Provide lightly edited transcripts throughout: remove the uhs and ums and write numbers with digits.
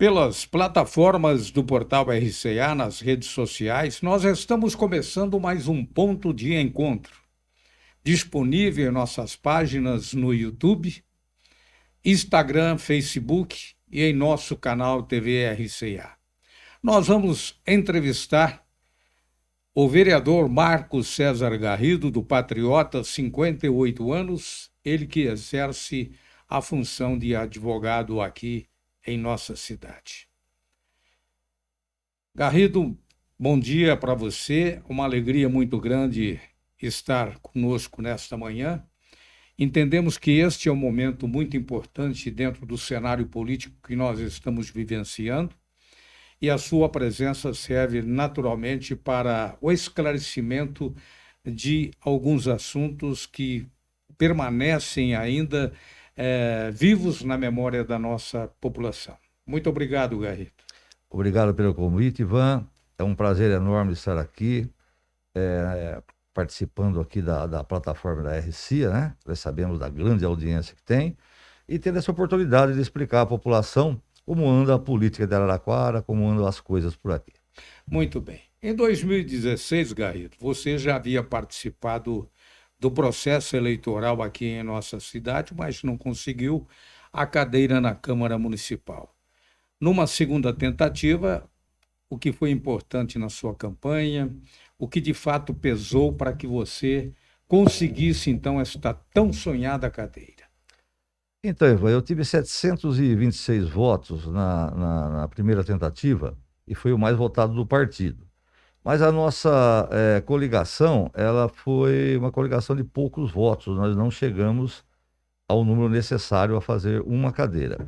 Pelas plataformas do portal RCA nas redes sociais, nós estamos começando mais um ponto de encontro, disponível em nossas páginas no YouTube, Instagram, Facebook e em nosso canal TV RCA. Nós vamos entrevistar o vereador Marcos César Garrido, do Patriota, 58 anos, ele que exerce a função de advogado aqui em nossa cidade. Garrido, bom dia para você, uma alegria muito grande estar conosco nesta manhã. Entendemos que este é um momento muito importante dentro do cenário político que nós estamos vivenciando e a sua presença serve naturalmente para o esclarecimento de alguns assuntos que permanecem ainda vivos na memória da nossa população. Muito obrigado, Garrido. Obrigado pelo convite, Ivan. É um prazer enorme estar aqui, participando aqui da plataforma da RCA, né? Nós sabemos da grande audiência que tem, e ter essa oportunidade de explicar à população como anda a política de Araraquara, como andam as coisas por aqui. Muito bem. Em 2016, Garrido, você já havia participado do processo eleitoral aqui em nossa cidade, mas não conseguiu a cadeira na Câmara Municipal. Numa segunda tentativa, o que foi importante na sua campanha, o que de fato pesou para que você conseguisse, então, esta tão sonhada cadeira? Então, Ivan, eu tive 726 votos na primeira tentativa e foi o mais votado do partido. Mas a nossa coligação, ela foi uma coligação de poucos votos. Nós não chegamos ao número necessário a fazer uma cadeira.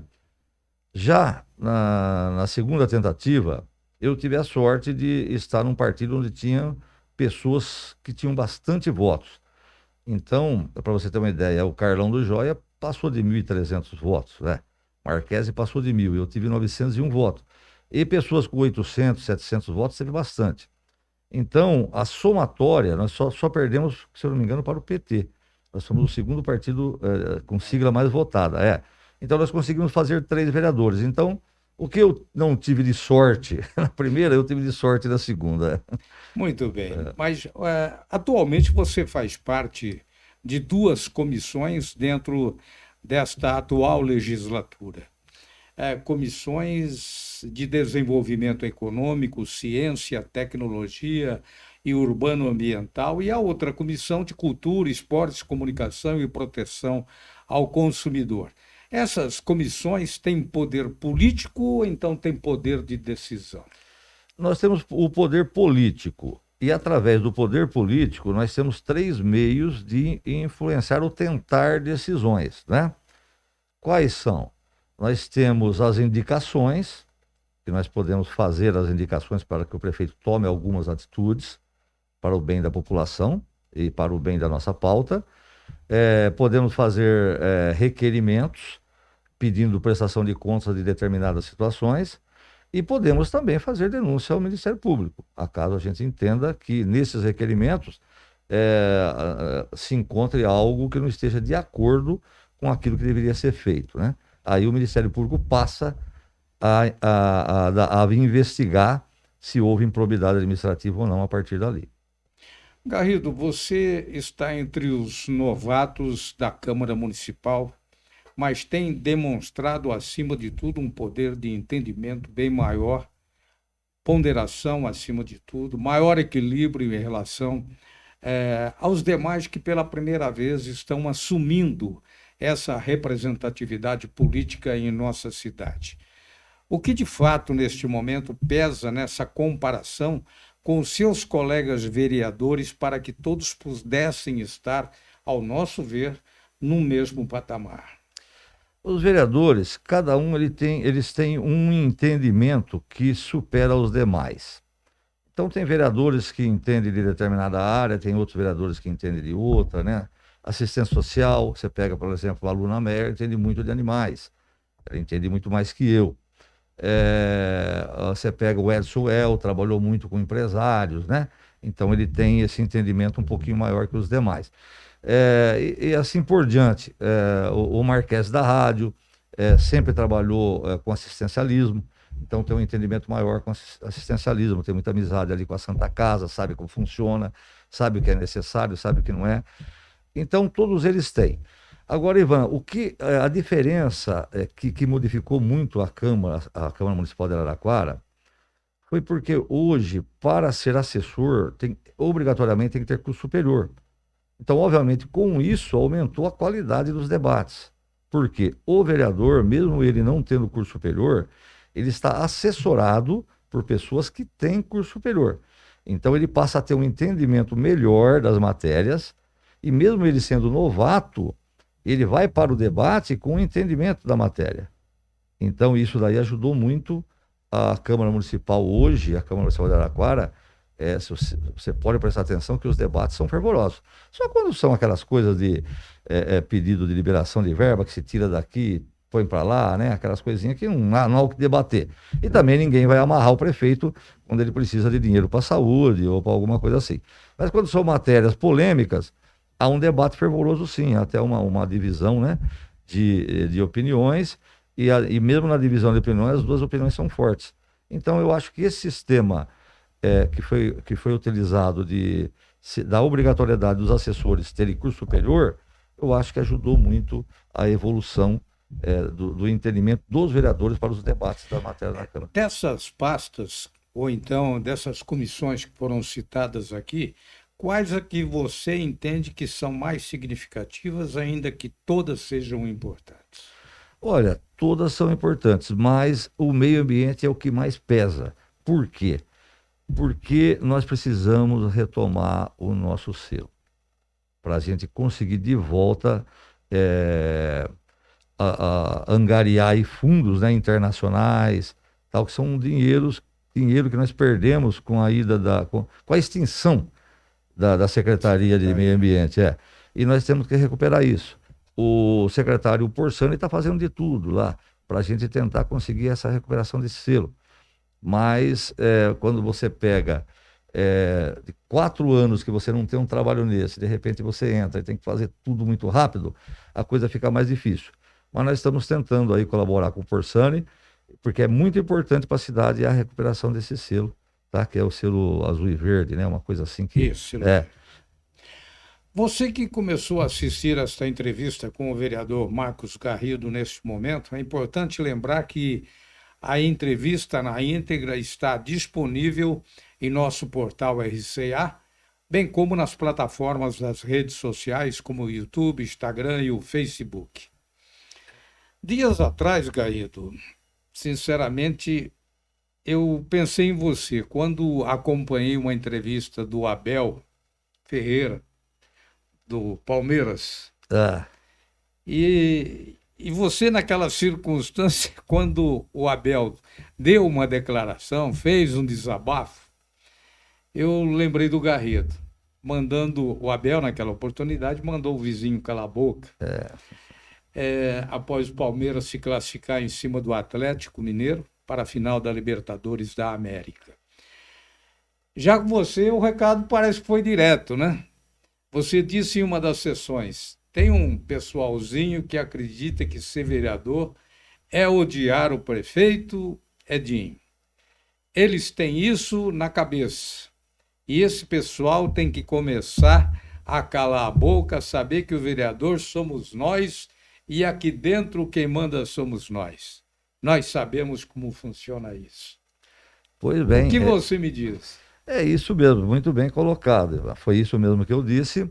Já na segunda tentativa, eu tive a sorte de estar num partido onde tinha pessoas que tinham bastante votos. Então, para você ter uma ideia, o Carlão do Joia passou de 1.300 votos, né? Marquese passou de 1.000, eu tive 901 votos. E pessoas com 800, 700 votos teve bastante. Então, a somatória, nós só perdemos, se eu não me engano, para o PT. Nós somos o segundo partido com sigla mais votada. Então, nós conseguimos fazer 3 vereadores. Então, o que eu não tive de sorte na primeira, eu tive de sorte na segunda. Muito bem. Mas, atualmente, você faz parte de 2 comissões dentro desta atual legislatura. Comissões de desenvolvimento econômico, ciência, tecnologia e urbano-ambiental, e a outra comissão de cultura, esportes, comunicação e proteção ao consumidor. Essas comissões têm poder político ou então têm poder de decisão? Nós temos o poder político e, através do poder político, nós temos 3 meios de influenciar ou tentar decisões, né? Quais são? Nós temos as indicações, que nós podemos fazer as indicações para que o prefeito tome algumas atitudes para o bem da população e para o bem da nossa pauta. Podemos fazer requerimentos pedindo prestação de contas de determinadas situações e podemos também fazer denúncia ao Ministério Público, acaso a gente entenda que nesses requerimentos se encontre algo que não esteja de acordo com aquilo que deveria ser feito, né? Aí o Ministério Público passa a investigar se houve improbidade administrativa ou não a partir dali. Garrido, você está entre os novatos da Câmara Municipal, mas tem demonstrado, acima de tudo, um poder de entendimento bem maior, ponderação acima de tudo, maior equilíbrio em relação aos demais que pela primeira vez estão assumindo essa representatividade política em nossa cidade. O que de fato neste momento pesa nessa comparação com os seus colegas vereadores para que todos pudessem estar, ao nosso ver, no mesmo patamar? Os vereadores, cada um eles têm um entendimento que supera os demais. Então tem vereadores que entendem de determinada área, tem outros vereadores que entendem de outra, né? Assistência social, você pega, por exemplo, a Luna Mer, entende muito de animais, ela entende muito mais que eu. Você pega o Edson trabalhou muito com empresários, né? Então ele tem esse entendimento um pouquinho maior que os demais. E assim por diante. O Marquese da Rádio sempre trabalhou com assistencialismo, Então tem um entendimento maior com assistencialismo, tem muita amizade ali com a Santa Casa, sabe como funciona, sabe o que é necessário, sabe o que não é. Então todos eles têm. Agora, Ivan, a diferença que modificou muito a Câmara Municipal de Araraquara foi porque hoje, para ser assessor, obrigatoriamente tem que ter curso superior. Então, obviamente, com isso aumentou a qualidade dos debates. Porque o vereador, mesmo ele não tendo curso superior, ele está assessorado por pessoas que têm curso superior. Então, ele passa a ter um entendimento melhor das matérias, e mesmo ele sendo novato, ele vai para o debate com o entendimento da matéria. Então, isso daí ajudou muito a Câmara Municipal hoje, a Câmara Municipal de Araraquara. Você pode prestar atenção que os debates são fervorosos. Só quando são aquelas coisas de pedido de liberação de verba, que se tira daqui, põe para lá, né? Aquelas coisinhas que não há o que debater. E também ninguém vai amarrar o prefeito quando ele precisa de dinheiro para a saúde ou para alguma coisa assim. Mas quando são matérias polêmicas, há um debate fervoroso sim, até uma divisão, né, de opiniões, e mesmo na divisão de opiniões, as duas opiniões são fortes. Então eu acho que esse sistema que foi utilizado da obrigatoriedade dos assessores terem curso superior, eu acho que ajudou muito a evolução do entendimento dos vereadores para os debates da matéria na Câmara. Dessas pastas, ou então dessas comissões que foram citadas aqui, quais é que você entende que são mais significativas, ainda que todas sejam importantes? Olha, todas são importantes, mas o meio ambiente é o que mais pesa. Por quê? Porque nós precisamos retomar o nosso selo, para a gente conseguir de volta angariar aí fundos, né, internacionais, tal, que são dinheiro que nós perdemos com a ida com a extinção da Secretaria de Meio Ambiente. E nós temos que recuperar isso. O secretário Porsani está fazendo de tudo lá para a gente tentar conseguir essa recuperação desse selo. Mas quando você pega de 4 anos que você não tem um trabalho nesse, de repente você entra e tem que fazer tudo muito rápido, a coisa fica mais difícil. Mas nós estamos tentando aí colaborar com o Porsani, porque é muito importante para a cidade a recuperação desse selo, tá? Que é o selo azul e verde, né? Uma coisa assim que... Isso. Você que começou a assistir esta entrevista com o vereador Marcos Garrido neste momento, é importante lembrar que a entrevista na íntegra está disponível em nosso portal RCA, bem como nas plataformas das redes sociais como o YouTube, Instagram e o Facebook. Dias atrás, Garrido, sinceramente, eu pensei em você quando acompanhei uma entrevista do Abel Ferreira, do Palmeiras. E você, naquela circunstância, quando o Abel deu uma declaração, fez um desabafo, eu lembrei do Garrido, mandando o Abel, naquela oportunidade, mandou o vizinho calar a boca. Após o Palmeiras se classificar em cima do Atlético Mineiro para a final da Libertadores da América. Já com você, o recado parece que foi direto, né? Você disse em uma das sessões: tem um pessoalzinho que acredita que ser vereador é odiar o prefeito Edinho. Eles têm isso na cabeça. E esse pessoal tem que começar a calar a boca, saber que o vereador somos nós e aqui dentro quem manda somos nós. Nós sabemos como funciona isso. Pois bem. O que você me diz? É isso mesmo, muito bem colocado. Foi isso mesmo que eu disse.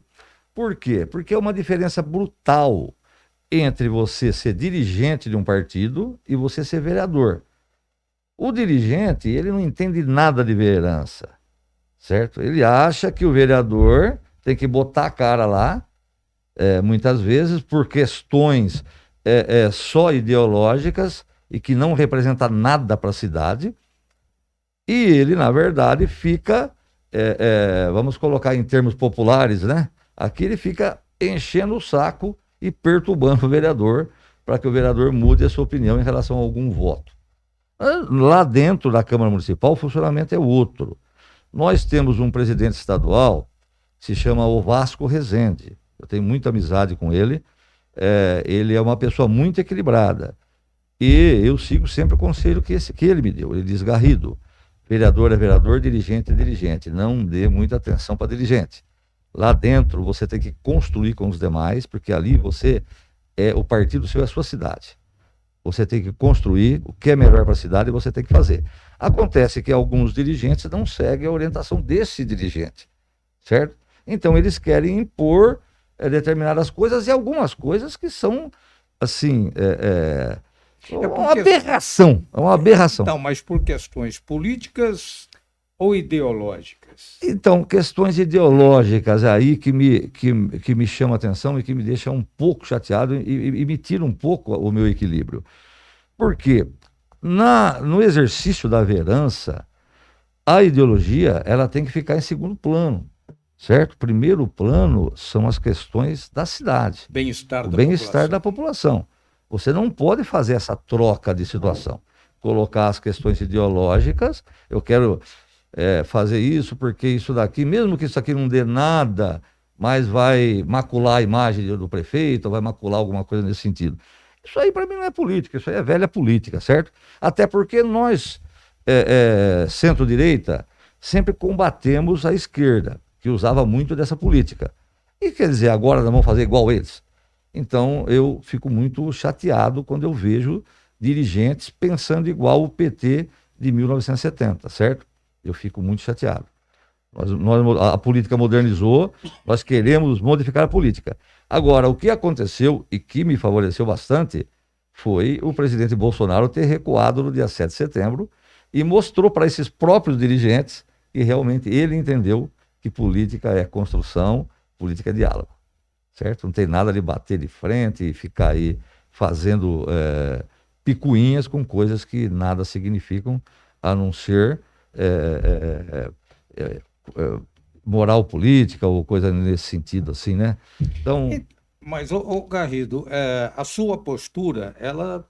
Por quê? Porque é uma diferença brutal entre você ser dirigente de um partido e você ser vereador. O dirigente, ele não entende nada de vereança, certo? Ele acha que o vereador tem que botar a cara lá, muitas vezes por questões só ideológicas e que não representa nada para a cidade. E ele, na verdade, fica, vamos colocar em termos populares, né? Aqui ele fica enchendo o saco e perturbando o vereador para que o vereador mude a sua opinião em relação a algum voto. Lá dentro da Câmara Municipal, o funcionamento é outro. Nós temos um presidente estadual que se chama Ovasco Rezende. Eu tenho muita amizade com ele. Ele é uma pessoa muito equilibrada. E eu sigo sempre o conselho que ele me deu. Ele diz: Garrido, vereador é vereador, dirigente é dirigente. Não dê muita atenção para dirigente. Lá dentro você tem que construir com os demais, porque ali você o partido seu é a sua cidade. Você tem que construir o que é melhor para a cidade e você tem que fazer. Acontece que alguns dirigentes não seguem a orientação desse dirigente, certo? Então eles querem impor determinadas coisas e algumas coisas que são, assim, uma aberração. É uma aberração. Então, mas por questões políticas ou ideológicas? Então, questões ideológicas aí que me chamam a atenção e que me deixam um pouco chateado e me tiram um pouco o meu equilíbrio. Por quê? No exercício da vereança, a ideologia ela tem que ficar em segundo plano, certo? Primeiro plano são as questões da cidade, Bem-estar o da bem-estar população. da população. Você não pode fazer essa troca de situação. Colocar as questões ideológicas, eu quero fazer isso porque isso daqui, mesmo que isso aqui não dê nada, mas vai macular a imagem do prefeito, vai macular alguma coisa nesse sentido. Isso aí para mim não é política, isso aí é velha política, certo? Até porque nós, centro-direita, sempre combatemos a esquerda, que usava muito dessa política. E quer dizer, agora nós vamos fazer igual eles? Então eu fico muito chateado quando eu vejo dirigentes pensando igual o PT de 1970, certo? Eu fico muito chateado. A política modernizou, nós queremos modificar a política. Agora, o que aconteceu e que me favoreceu bastante foi o presidente Bolsonaro ter recuado no dia 7 de setembro e mostrou para esses próprios dirigentes que realmente ele entendeu que política é construção, política é diálogo, certo? Não tem nada de bater de frente e ficar aí fazendo picuinhas com coisas que nada significam, a não ser moral política ou coisa nesse sentido, assim, né? Então, Mas, Garrido, a sua postura, ela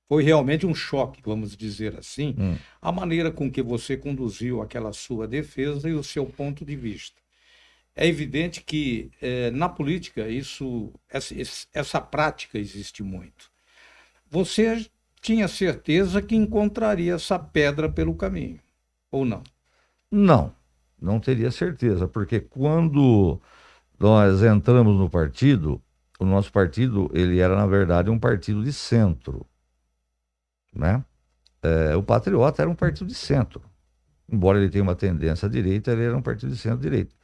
foi realmente um choque, vamos dizer assim, a maneira com que você conduziu aquela sua defesa e o seu ponto de vista. É evidente que na política essa prática existe muito. Você tinha certeza que encontraria essa pedra pelo caminho, ou não? não teria certeza, porque quando nós entramos no partido, o nosso partido, ele era, na verdade, um partido de centro, né? O Patriota era um partido de centro. Embora ele tenha uma tendência à direita, ele era um partido de centro-direita.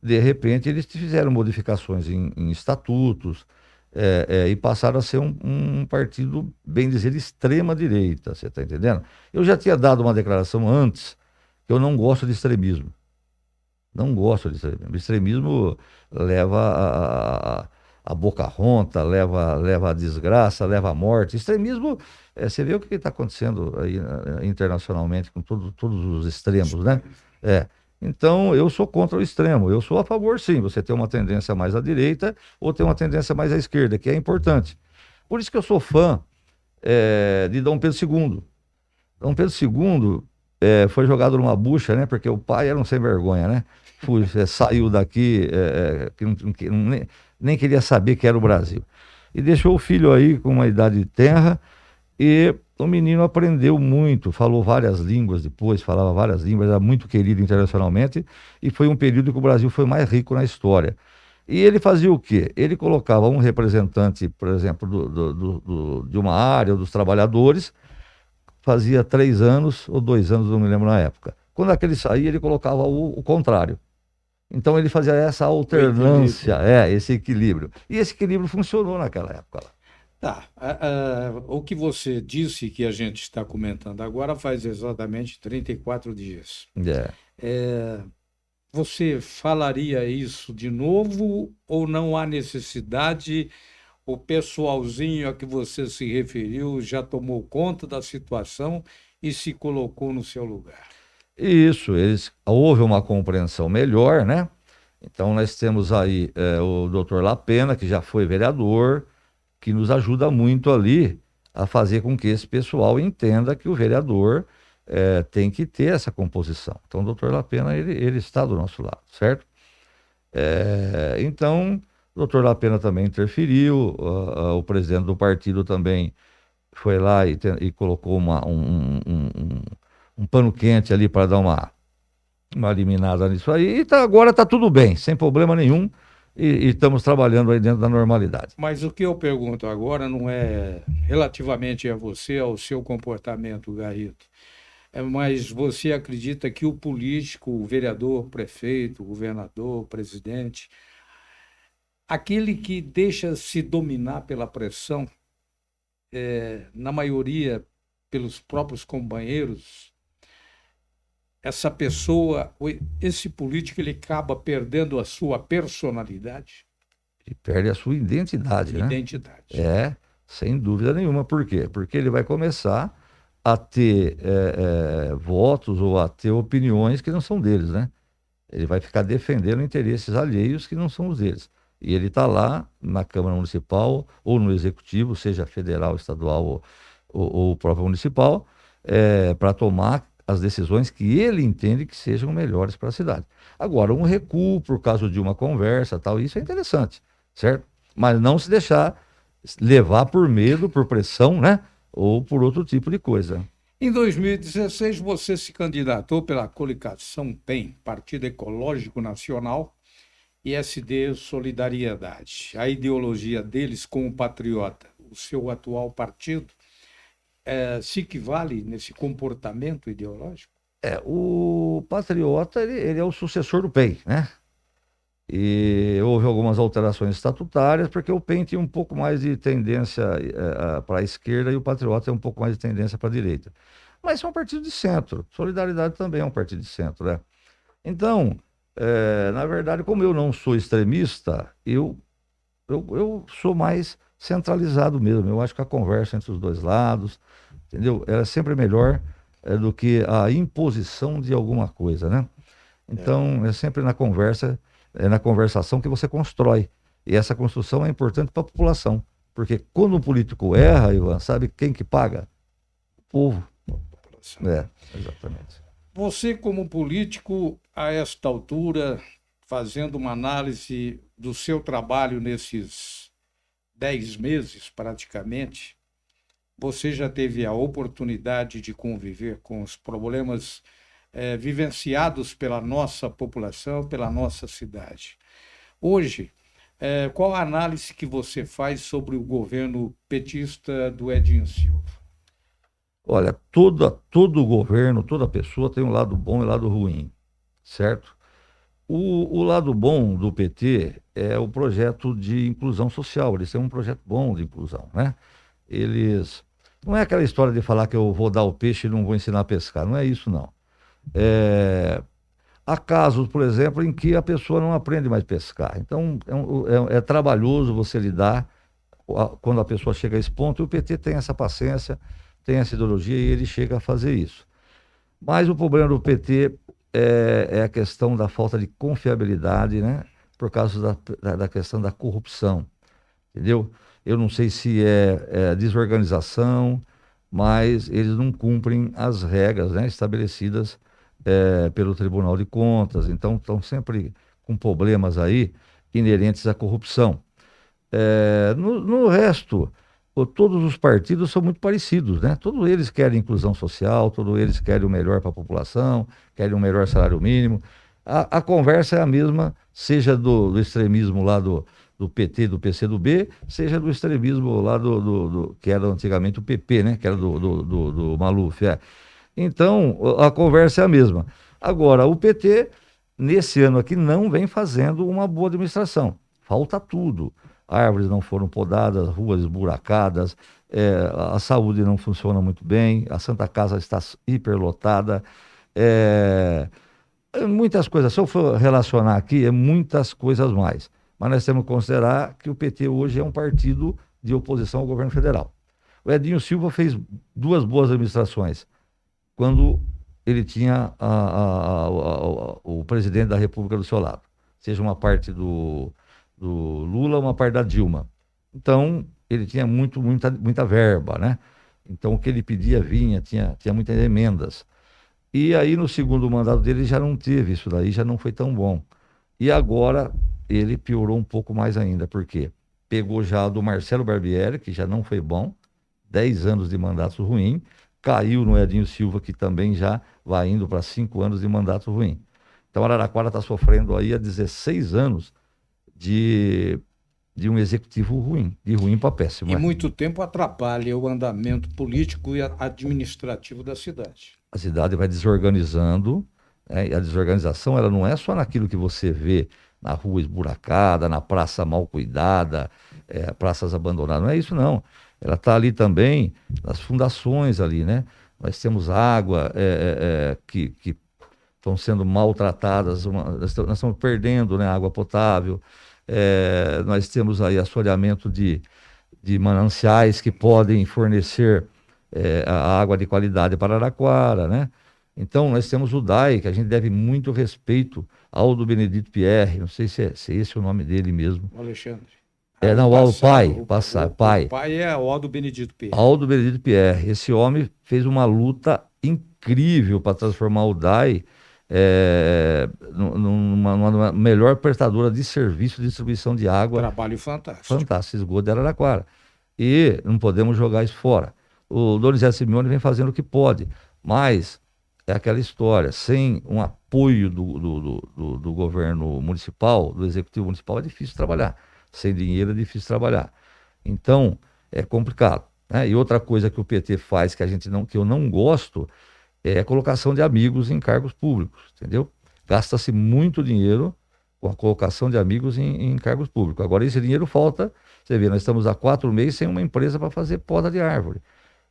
De repente, eles fizeram modificações em estatutos e passaram a ser um partido, bem dizer, de extrema-direita, você está entendendo? Eu já tinha dado uma declaração antes que eu não gosto de extremismo. Não gosto de extremismo. O extremismo leva a boca ronta, leva a desgraça, leva a morte. Extremismo, você vê o que está acontecendo aí internacionalmente com todos os extremos, né? Então, eu sou contra o extremo. Eu sou a favor, sim, você tem uma tendência mais à direita ou tem uma tendência mais à esquerda, que é importante. Por isso que eu sou fã de Dom Pedro II. Dom Pedro II foi jogado numa bucha, né? Porque o pai era um sem vergonha, né? Saiu daqui, que nem queria saber que era o Brasil. E deixou o filho aí com uma idade tenra e o menino aprendeu muito, falou várias línguas depois, falava várias línguas, era muito querido internacionalmente e foi um período que o Brasil foi mais rico na história. E ele fazia o quê? Ele colocava um representante, por exemplo, de uma área, dos trabalhadores, fazia 3 anos ou 2 anos, não me lembro na época. Quando aquele saía, ele colocava o contrário. Então ele fazia essa alternância, esse equilíbrio. E esse equilíbrio funcionou naquela época lá. Tá. O que você disse que a gente está comentando agora faz exatamente 34 dias. Você falaria isso de novo ou não há necessidade? O pessoalzinho a que você se referiu já tomou conta da situação e se colocou no seu lugar. Isso, houve uma compreensão melhor, né? Então nós temos aí o doutor Lapena, que já foi vereador, que nos ajuda muito ali a fazer com que esse pessoal entenda que o vereador tem que ter essa composição. Então o doutor Lapena, ele está do nosso lado, certo? Então, o doutor Lapena também interferiu, o presidente do partido também foi lá e colocou um pano quente ali para dar uma eliminada nisso aí. E agora está tudo bem, sem problema nenhum. E estamos trabalhando aí dentro da normalidade. Mas o que eu pergunto agora não é relativamente a você, ao seu comportamento, Garrido. Mas você acredita que o político, o vereador, prefeito, governador, presidente, aquele que deixa se dominar pela pressão, na maioria pelos próprios companheiros, essa pessoa, esse político, ele acaba perdendo a sua personalidade? E perde a sua identidade, né? Identidade. Sem dúvida nenhuma. Por quê? Porque ele vai começar a ter votos ou a ter opiniões que não são deles, né? Ele vai ficar defendendo interesses alheios que não são os deles. E ele está lá na Câmara Municipal ou no Executivo, seja federal, estadual ou próprio municipal, para tomar as decisões que ele entende que sejam melhores para a cidade. Agora, um recuo por causa de uma conversa, tal, isso é interessante, certo? Mas não se deixar levar por medo, por pressão, né? Ou por outro tipo de coisa. Em 2016, você se candidatou pela coligação PEN, Partido Ecológico Nacional, e SD Solidariedade. A ideologia deles com o Patriota, o seu atual partido, se equivale nesse comportamento ideológico? O Patriota, ele é o sucessor do PEN, né? E houve algumas alterações estatutárias, porque o PEN tinha um pouco mais de tendência para a esquerda e o Patriota tem um pouco mais de tendência para a direita. Mas são partidos de centro. Solidariedade também é um partido de centro, né? Então, na verdade, como eu não sou extremista, eu sou mais centralizado mesmo. Eu acho que a conversa entre os dois lados, entendeu? Ela é sempre melhor do que a imposição de alguma coisa, né? Então, é sempre na conversa, é na conversação que você constrói. E essa construção é importante para a população. Porque quando um político erra, Ivan, sabe quem que paga? O povo. Exatamente. Você, como político, a esta altura, fazendo uma análise do seu trabalho nesses 10 meses, praticamente, você já teve a oportunidade de conviver com os problemas vivenciados pela nossa população, pela nossa cidade. Hoje, qual a análise que você faz sobre o governo petista do Edinho Silva? Olha, todo governo, toda pessoa tem um lado bom e um lado ruim, certo? O lado bom do PT é o projeto de inclusão social. Eles têm um projeto bom de inclusão, né? Eles... Não é aquela história de falar que eu vou dar o peixe e não vou ensinar a pescar. Não é isso, não. Há casos, por exemplo, em que a pessoa não aprende mais a pescar. Então, é trabalhoso você lidar quando a pessoa chega a esse ponto. E o PT tem essa paciência, tem essa ideologia e ele chega a fazer isso. Mas o problema do PT é a questão da falta de confiabilidade, né? Por causa da questão da corrupção, entendeu? Eu não sei se é desorganização, mas eles não cumprem as regras, né, estabelecidas pelo Tribunal de Contas. Então, estão sempre com problemas aí inerentes à corrupção. No resto, todos os partidos são muito parecidos, né? Todos eles querem inclusão social, todos eles querem o melhor para a população, querem o melhor salário mínimo. A conversa é a mesma, seja do extremismo lá do PT, do PCdoB, seja do extremismo lá que era antigamente o PP, né? Que era do Maluf. Então, a conversa é a mesma. Agora, o PT, nesse ano aqui, não vem fazendo uma boa administração. Falta tudo. Árvores não foram podadas, ruas esburacadas, a saúde não funciona muito bem, a Santa Casa está hiperlotada. Muitas coisas, se eu for relacionar aqui, muitas coisas mais. Mas nós temos que considerar que o PT hoje é um partido de oposição ao governo federal. O Edinho Silva fez 2 boas administrações, quando ele tinha o presidente da República do seu lado, seja uma parte do Lula, uma parte da Dilma. Então, ele tinha muita verba, né? Então, o que ele pedia vinha, tinha muitas emendas. E aí, no segundo mandato dele, já não teve isso daí, já não foi tão bom. E agora, ele piorou um pouco mais ainda, porque pegou já do Marcelo Barbieri, que já não foi bom, 10 anos de mandato ruim, caiu no Edinho Silva, que também já vai indo para 5 anos de mandato ruim. Então, Araraquara está sofrendo aí há 16 anos de, de um executivo ruim, de ruim para péssimo. E muito tempo atrapalha o andamento político e administrativo da cidade. A cidade vai desorganizando, né? E a desorganização ela não é só naquilo que você vê na rua esburacada, na praça mal cuidada, praças abandonadas, não é isso não. Ela está ali também nas fundações ali, né? Nós temos água que estão sendo maltratadas, nós estamos perdendo, né, água potável, nós temos aí assoreamento de mananciais que podem fornecer a água de qualidade para Araraquara, né? Então, nós temos o DAI, que a gente deve muito respeito ao do Benedito Pierre, não sei se esse é o nome dele mesmo. O Alexandre. Não, o pai, pai. O pai é Aldo Benedito Pierre. Aldo Benedito Pierre. Esse homem fez uma luta incrível para transformar o DAI numa melhor prestadora de serviço de distribuição de água. Trabalho fantástico. Fantástico, esgoto de Araraquara. E não podemos jogar isso fora. O Donizete Simeone vem fazendo o que pode, mas é aquela história, sem um apoio do governo municipal, do executivo municipal, é difícil trabalhar. Sem dinheiro é difícil trabalhar. Então, é complicado, né? E outra coisa que o PT faz que eu não gosto é a colocação de amigos em cargos públicos, entendeu? Gasta-se muito dinheiro com a colocação de amigos em cargos públicos. Agora, esse dinheiro falta, você vê, nós estamos há 4 meses sem uma empresa para fazer poda de árvore.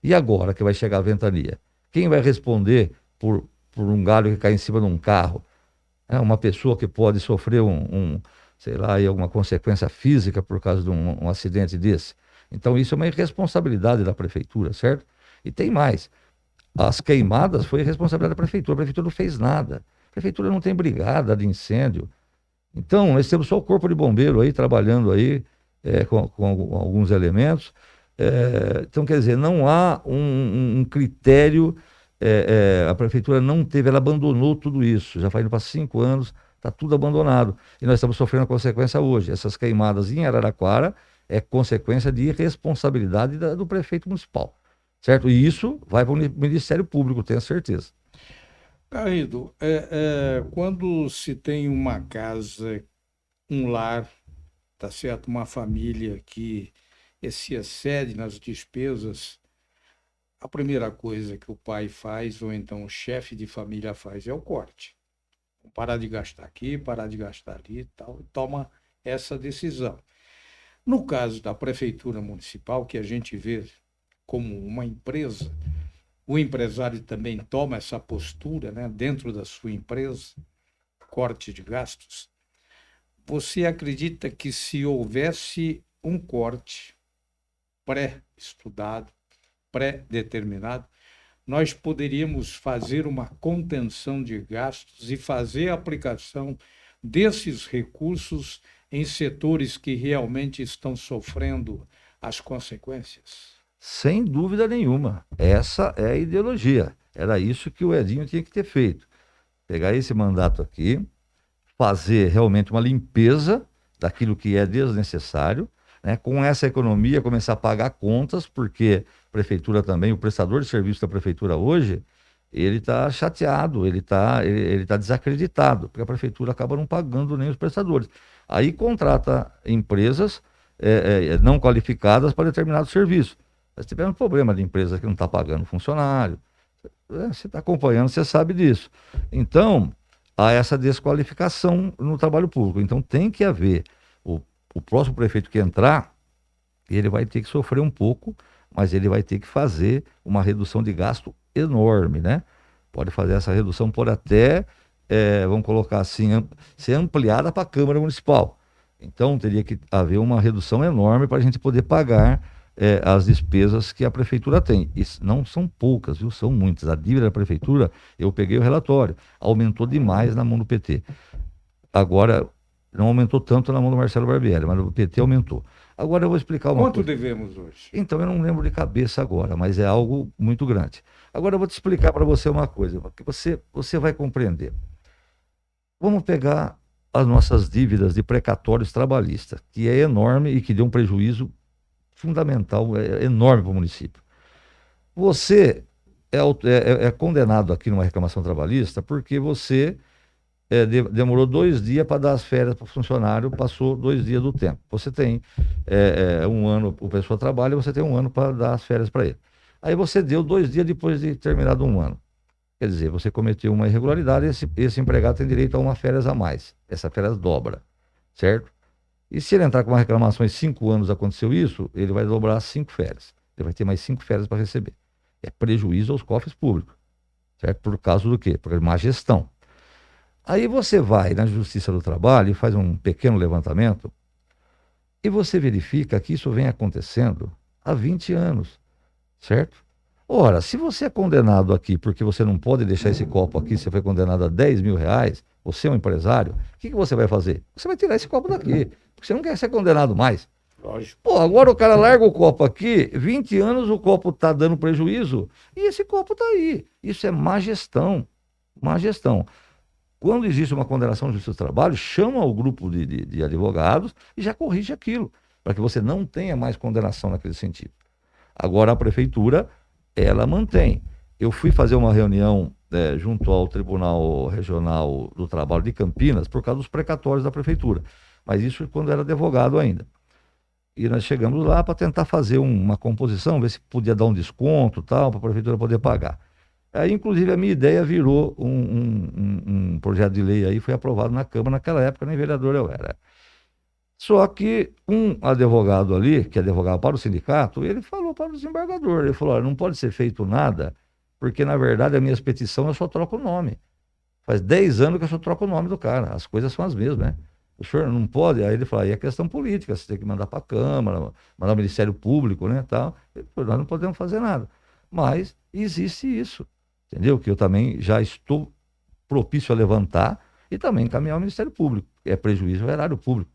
E agora que vai chegar a ventania? Quem vai responder por um galho que cai em cima de um carro? É uma pessoa que pode sofrer sei lá, aí alguma consequência física por causa de um acidente desse. Então, isso é uma irresponsabilidade da prefeitura, certo? E tem mais. As queimadas foi responsabilidade da prefeitura. A prefeitura não fez nada. A prefeitura não tem brigada de incêndio. Então, nós temos só o corpo de bombeiro aí, trabalhando aí com alguns elementos. Então, quer dizer, não há um critério, a prefeitura não teve, ela abandonou tudo isso. Já faz indo para 5 anos, está tudo abandonado. E nós estamos sofrendo a consequência hoje. Essas queimadas em Araraquara é consequência de irresponsabilidade do prefeito municipal. Certo? E isso vai para o Ministério Público, tenho certeza. Garrido, quando se tem uma casa, um lar, tá certo, uma família que se excede nas despesas, a primeira coisa que o pai faz, ou então o chefe de família faz, é o corte. Parar de gastar aqui, parar de gastar ali e tal, e toma essa decisão. No caso da prefeitura municipal, que a gente vê como uma empresa, o empresário também toma essa postura, né, dentro da sua empresa, corte de gastos. Você acredita que se houvesse um corte pré-estudado, pré-determinado, nós poderíamos fazer uma contenção de gastos e fazer a aplicação desses recursos em setores que realmente estão sofrendo as consequências? Sem dúvida nenhuma. Essa é a ideologia. Era isso que o Edinho tinha que ter feito. Pegar esse mandato aqui, fazer realmente uma limpeza daquilo que é desnecessário, né? Com essa economia, começar a pagar contas, porque a prefeitura também, o prestador de serviço da prefeitura hoje, ele está chateado, ele tá desacreditado, porque a prefeitura acaba não pagando nem os prestadores. Aí contrata empresas não qualificadas para determinado serviço. Nós tivemos problema de empresa que não está pagando funcionário. Você está acompanhando, você sabe disso. Então, há essa desqualificação no trabalho público. Então, tem que haver o próximo prefeito que entrar, ele vai ter que sofrer um pouco, mas ele vai ter que fazer uma redução de gasto enorme, né? Pode fazer essa redução, pode até, vamos colocar assim, ser ampliada para a Câmara Municipal. Então, teria que haver uma redução enorme para a gente poder pagar as despesas que a prefeitura tem. E não são poucas, viu? São muitas. A dívida da prefeitura, eu peguei o relatório, aumentou demais na mão do PT. Agora, não aumentou tanto na mão do Marcelo Barbieri, mas o PT aumentou. Agora eu vou explicar uma coisa. Quanto devemos hoje? Então, eu não lembro de cabeça agora, mas é algo muito grande. Agora eu vou te explicar para você uma coisa, que você vai compreender. Vamos pegar as nossas dívidas de precatórios trabalhistas, que é enorme e que deu um prejuízo fundamental, enorme para o município. Você é condenado aqui numa reclamação trabalhista porque você demorou 2 dias para dar as férias para o funcionário, passou 2 dias do tempo. Você tem 1 ano, o pessoa trabalha, você tem 1 ano para dar as férias para ele. Aí você deu 2 dias depois de terminado 1 ano. Quer dizer, você cometeu uma irregularidade, esse empregado tem direito a uma férias a mais. Essa férias dobra, certo? E se ele entrar com uma reclamação em 5 anos aconteceu isso, ele vai dobrar 5 férias. Ele vai ter mais 5 férias para receber. É prejuízo aos cofres públicos, certo? Por causa do quê? Por má gestão. Aí você vai na Justiça do Trabalho e faz um pequeno levantamento e você verifica que isso vem acontecendo há 20 anos, certo? Ora, se você é condenado aqui porque você não pode deixar esse copo aqui, você foi condenado a R$ 10.000, você é um empresário, o que você vai fazer? Você vai tirar esse copo daqui, porque você não quer ser condenado mais. Lógico. Pô, agora o cara larga o copo aqui, 20 anos o copo está dando prejuízo e esse copo está aí. Isso é má gestão, má gestão. Quando existe uma condenação de justiça do trabalho, chama o grupo de advogados e já corrige aquilo, para que você não tenha mais condenação naquele sentido. Agora a prefeitura, ela mantém. Eu fui fazer uma reunião junto ao Tribunal Regional do Trabalho de Campinas por causa dos precatórios da prefeitura, mas isso quando era advogado ainda. E nós chegamos lá para tentar fazer uma composição, ver se podia dar um desconto tal, para a prefeitura poder pagar. Aí, inclusive, a minha ideia virou um projeto de lei aí, foi aprovado na Câmara naquela época, nem vereador eu era. Só que um advogado ali, que advogava para o sindicato, ele falou para o desembargador, ele falou, olha, não pode ser feito nada, porque na verdade a minha petição eu só troco o nome. Faz 10 anos que eu só troco o nome do cara, as coisas são as mesmas, né? O senhor não pode? Aí ele falou, aí é questão política, você tem que mandar para a Câmara, mandar ao Ministério Público, né, tal. Ele falou, nós não podemos fazer nada. Mas existe isso, entendeu? Que eu também já estou propício a levantar e também encaminhar ao Ministério Público. É prejuízo ao erário público.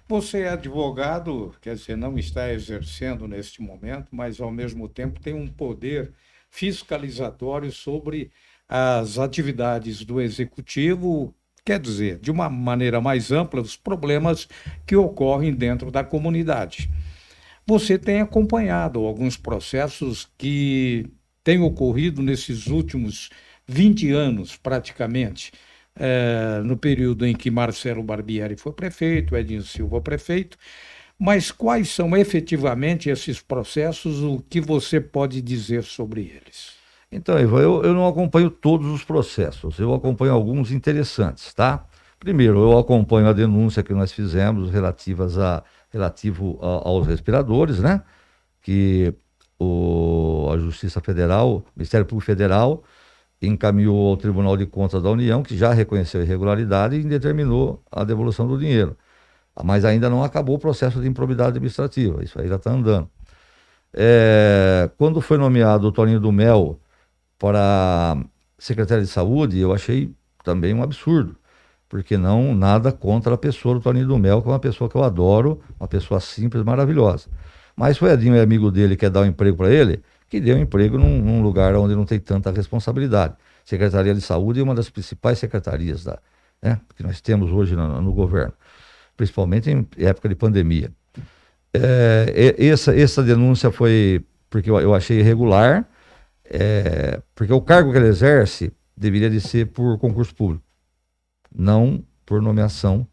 Você é advogado, quer dizer, não está exercendo neste momento, mas ao mesmo tempo tem um poder fiscalizatório sobre as atividades do executivo, quer dizer, de uma maneira mais ampla, os problemas que ocorrem dentro da comunidade. Você tem acompanhado alguns processos que têm ocorrido nesses últimos 20 anos, praticamente, no período em que Marcelo Barbieri foi prefeito, Edinho Silva prefeito, mas quais são efetivamente esses processos, o que você pode dizer sobre eles? Então, Ivan, eu não acompanho todos os processos, eu acompanho alguns interessantes, tá? Primeiro, eu acompanho a denúncia que nós fizemos relativo aos respiradores, né? Que a Justiça Federal, o Ministério Público Federal, encaminhou ao Tribunal de Contas da União, que já reconheceu a irregularidade e determinou a devolução do dinheiro. Mas ainda não acabou o processo de improbidade administrativa, isso aí já está andando. Quando foi nomeado o Toninho do Mel para secretário de Saúde, eu achei também um absurdo, porque não nada contra a pessoa do Toninho do Mel, que é uma pessoa que eu adoro, uma pessoa simples, maravilhosa. Mas foi Edinho, amigo dele, quer dar um emprego para ele, que deu um emprego num lugar onde não tem tanta responsabilidade. Secretaria de Saúde é uma das principais secretarias que nós temos hoje no governo, principalmente em época de pandemia. Essa denúncia foi porque eu achei irregular, porque o cargo que ele exerce deveria de ser por concurso público, não por nomeação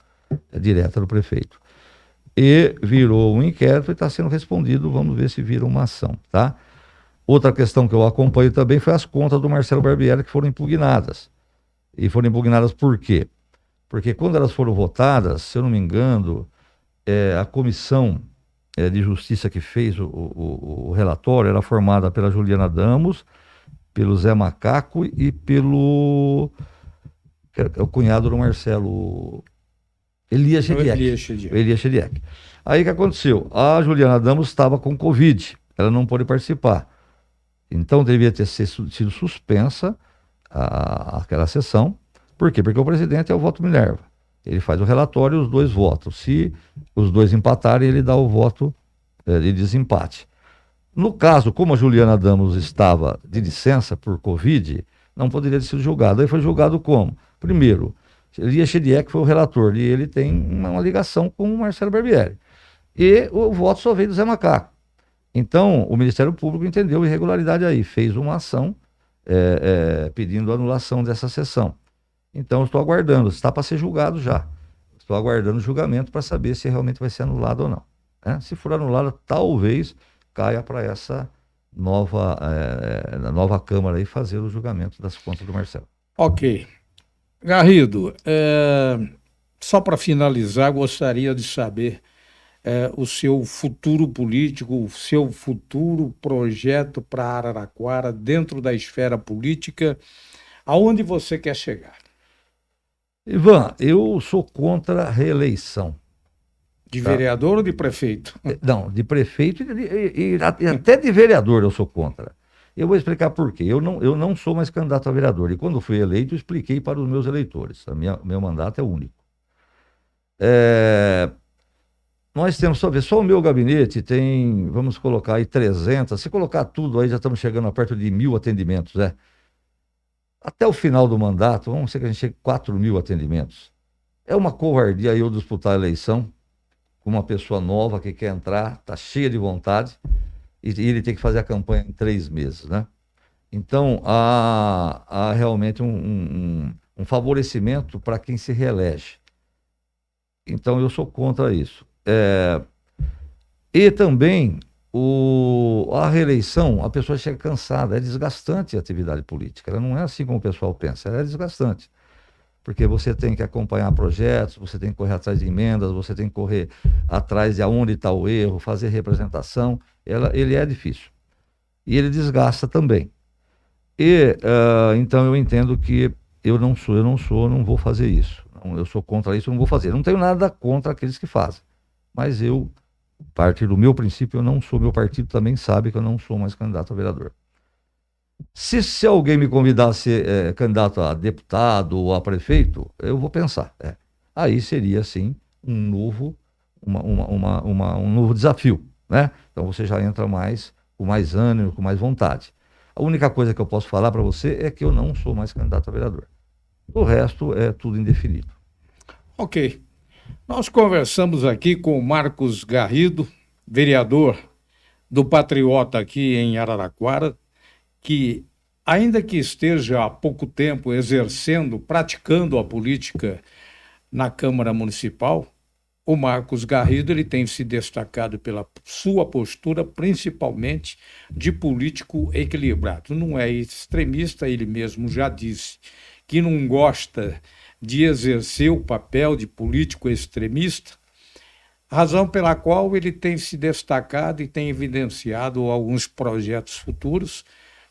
direta do prefeito. E virou um inquérito e está sendo respondido, vamos ver se vira uma ação, tá? Outra questão que eu acompanho também foi as contas do Marcelo Barbieri que foram impugnadas. E foram impugnadas por quê? Porque quando elas foram votadas, se eu não me engano, a comissão de justiça que fez o relatório era formada pela Juliana Damos, pelo Zé Macaco e pelo o cunhado do Marcelo, Elias Chediek. Aí o que aconteceu? A Juliana Damos estava com Covid, ela não pôde participar. Então deveria ter sido suspensa aquela sessão. Por quê? Porque o presidente é o voto Minerva. Ele faz o relatório e os dois votam. Se os dois empatarem, ele dá o voto de desempate. No caso, como a Juliana Damos estava de licença por Covid, não poderia ter sido julgado. Aí foi julgado como? Primeiro, Elias Chediek foi o relator e ele tem uma ligação com o Marcelo Barbieri. E o voto só veio do Zé Macaco. Então, o Ministério Público entendeu irregularidade aí, fez uma ação pedindo anulação dessa sessão. Então, eu estou aguardando, está para ser julgado já. Estou aguardando o julgamento para saber se realmente vai ser anulado ou não. Né? Se for anulado, talvez caia para essa nova Câmara aí fazer o julgamento das contas do Marcelo. Ok. Garrido, só para finalizar, gostaria de saber o seu futuro político, o seu futuro projeto para Araraquara, dentro da esfera política, aonde você quer chegar? Ivan, eu sou contra a reeleição. De Tá? vereador ou de prefeito? Não, de prefeito e até de vereador eu sou contra. Eu vou explicar por quê. Eu não sou mais candidato a vereador. E quando fui eleito, eu expliquei para os meus eleitores. Meu mandato é único. Nós temos, só o meu gabinete tem, vamos colocar aí 300. Se colocar tudo aí, já estamos chegando a perto de 1.000 atendimentos. Até o final do mandato, vamos ser que a gente chegue a 4.000 atendimentos. É uma covardia eu disputar a eleição com uma pessoa nova que quer entrar, está cheia de vontade, e ele tem que fazer a campanha em 3 meses, né? Então, há realmente um favorecimento para quem se reelege. Então, eu sou contra isso. E também, a reeleição, a pessoa chega cansada, é desgastante a atividade política. Ela não é assim como o pessoal pensa, ela é desgastante. Porque você tem que acompanhar projetos, você tem que correr atrás de emendas, você tem que correr atrás de aonde está o erro, fazer representação. Ele é difícil. E ele desgasta também. Então eu entendo que eu não vou fazer isso. Eu sou contra isso, eu não vou fazer. Não tenho nada contra aqueles que fazem. Mas eu, a partir do meu princípio, eu não sou. Meu partido também sabe que eu não sou mais candidato a vereador. Se alguém me convidar a ser candidato a deputado ou a prefeito, eu vou pensar. Aí seria, sim, um novo desafio, né? Então você já entra com mais ânimo, com mais vontade. A única coisa que eu posso falar para você é que eu não sou mais candidato a vereador. O resto é tudo indefinido. Ok. Nós conversamos aqui com o Marcos Garrido, vereador do Patriota aqui em Araraquara, que, ainda que esteja há pouco tempo praticando a política na Câmara Municipal, o Marcos Garrido ele tem se destacado pela sua postura, principalmente de político equilibrado. Não é extremista, ele mesmo já disse que não gosta de exercer o papel de político extremista, razão pela qual ele tem se destacado e tem evidenciado alguns projetos futuros,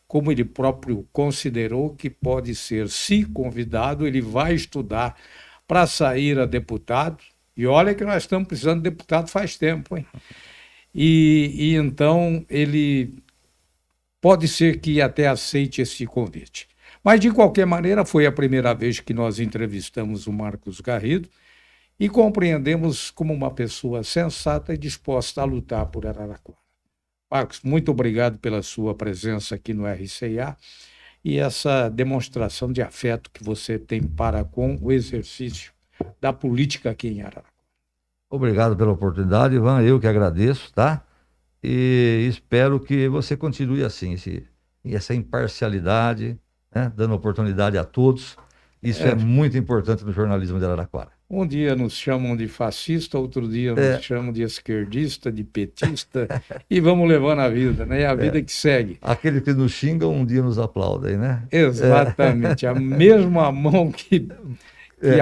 como ele próprio considerou que pode ser, se convidado, ele vai estudar para sair a deputado. E olha que nós estamos precisando de deputado faz tempo, hein? E então ele pode ser que até aceite esse convite. Mas, de qualquer maneira, foi a primeira vez que nós entrevistamos o Marcos Garrido e compreendemos como uma pessoa sensata e disposta a lutar por Araraquara. Marcos, muito obrigado pela sua presença aqui no RCA e essa demonstração de afeto que você tem para com o exercício da política aqui em Araraquara. Obrigado pela oportunidade, Ivan. Eu que agradeço, tá? E espero que você continue assim, essa imparcialidade, né? Dando oportunidade a todos. Isso é muito importante no jornalismo de Araraquara. Um dia nos chamam de fascista, outro dia nos chamam de esquerdista, de petista, e vamos levando a vida, né? É a vida que segue. Aquele que nos xinga, um dia nos aplaudem, né? Exatamente, a mesma mão que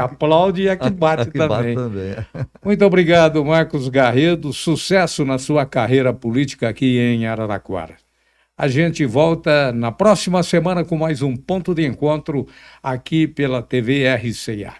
aplaude e a que bate também. Muito obrigado, Marcos Garrido, sucesso na sua carreira política aqui em Araraquara. A gente volta na próxima semana com mais um Ponto de Encontro aqui pela TV RCA.